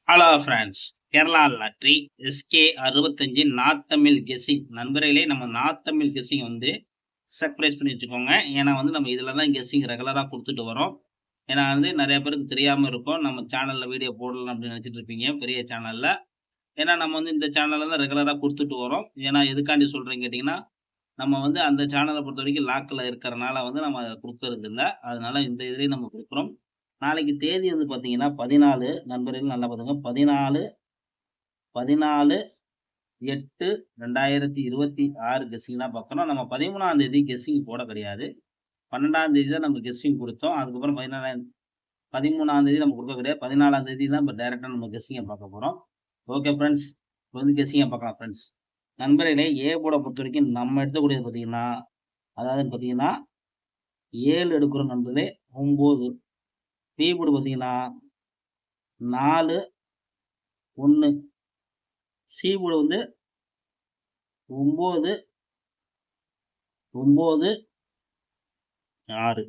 Hello friends, Kerala lottery SK 65 north Tamil guessing நண்பர்களே. நம்ம north Tamil guessing வந்து சர்ப்ரைஸ் பண்ணி வச்சுக்கோங்க. ஏன்னா வந்து நம்ம இதில் தான் கெஸ்ஸிங் ரெகுலராக கொடுத்துட்டு வரோம். ஏன்னா வந்து நிறைய பேருக்கு தெரியாமல் இருக்கும், நம்ம சேனலில் வீடியோ போடலாம் அப்படின்னு நினச்சிட்டு இருப்பீங்க பெரிய சேனலில். ஏன்னா நம்ம வந்து இந்த சேனலில் தான் ரெகுலராக கொடுத்துட்டு வரோம். ஏன்னா எதுக்காண்டி சொல்கிறேன்னு கேட்டிங்கன்னா, நம்ம வந்து அந்த சேனலை பொறுத்த வரைக்கும் லாக்கில் இருக்கிறனால வந்து நம்ம அதை கொடுக்கறது இல்லை. அதனால இந்த இதுலேயும் நம்ம கொடுக்குறோம். நாளைக்கு தேதி வந்து பார்த்தீங்கன்னா 14 நண்பர்கள் நல்லா பார்த்துங்க. 14/8/2026 கெஸ்ஸிங் தான் பார்க்குறோம். நம்ம 13ஆம் தேதி கெஸ்ஸிங் போட கிடையாது. 12ஆம் தேதி தான் நம்ம கெஸ்ஸிங் கொடுத்தோம். அதுக்கப்புறம் 13ஆம் தேதி நம்ம கொடுக்க கிடையாது. 14ஆம் தேதி தான் இப்போ டைரெக்டாக நம்ம கெஸ்ஸிங்கை பார்க்க போகிறோம். ஓகே ஃப்ரெண்ட்ஸ், இப்போ வந்து கெஸ்ஸிங்கை பார்க்கலாம் ஃப்ரெண்ட்ஸ். நண்பர்களே, ஏ போர்டை பொறுத்த வரைக்கும் நம்ம எடுக்கக்கூடியது பார்த்தீங்கன்னா, அதாவது பார்த்தீங்கன்னா 7 எடுக்கிறோம் நண்பர்களே, 9. பி போர்டு பார்த்தீங்கன்னா 4, 1. சி போர்டு வந்து 9, 9, 6.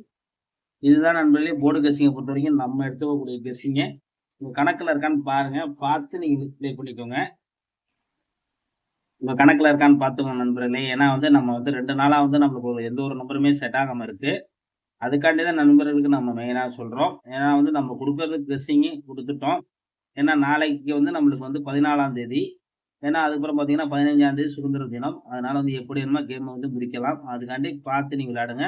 இதுதான் நண்பர்களே போர்டு கெஸ்ஸிங்கை பொறுத்த வரைக்கும் நம்ம எடுத்துக்கக்கூடிய கெஸ்ஸிங்க. உங்கள் கணக்கில் இருக்கான்னு பாருங்க, பார்த்து நீங்கள் ப்ளே பண்ணிக்கோங்க. உங்கள் கணக்கில் இருக்கான்னு பார்த்துக்கோங்க நண்பர்களே. ஏன்னா வந்து நம்ம வந்து 2 நாளாக வந்து நம்மளுக்கு எந்த ஒரு நம்பருமே செட் ஆகாமல் இருக்குது. அதுக்காண்டி தான் நண்பர்களுக்கு நம்ம மெயினாக சொல்கிறோம். ஏன்னா வந்து நம்ம கொடுக்கறதுக்கு கெஸ்ஸிங்கு கொடுத்துட்டோம். ஏன்னா நாளைக்கு வந்து நம்மளுக்கு வந்து 14ஆம் தேதி. ஏன்னா அதுக்கப்புறம் பார்த்தீங்கன்னா 15ஆம் தேதி சுதந்திர தினம். அதனால வந்து எப்படி வேணுமோ கேமை வந்து முடிக்கலாம். அதுக்காண்டி பார்த்து நீங்கள் விளையாடுங்க.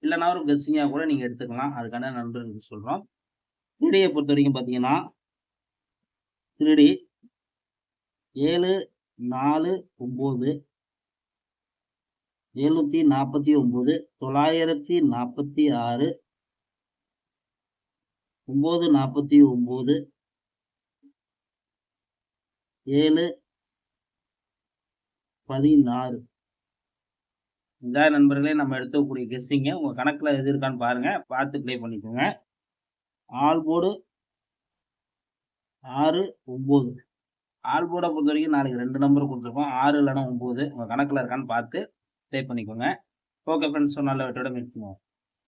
இல்லைனா ஒரு கெஸ்ஸிங்காக கூட நீங்கள் எடுத்துக்கலாம். அதுக்காண்டி நண்பர்களுக்கு சொல்கிறோம். 3Dயை பொறுத்த வரைக்கும் பார்த்தீங்கன்னா 3D 7, 4, 9, 749, 946, 949, 7, 16. இதான் நண்பர்களே நம்ம எடுக்கக்கூடிய கெஸ்ஸிங்க. உங்கள் கணக்கில் எது இருக்கான்னு பாருங்கள், பார்த்து ப்ளே பண்ணிக்கோங்க. All board 6, 9. ஆல் போர்டை பொறுத்த வரைக்கும் நாளைக்கு 2 நம்பர் கொடுத்துருக்கோம், 6 இல்லைனா 9. உங்கள் கணக்கில் இருக்கான்னு பார்த்து ப்ளே பண்ணிக்கோங்க. ஓகே ஃப்ரெண்ட்ஸ், நல்ல வெற்றியோட மீட் பண்ணுவோம்.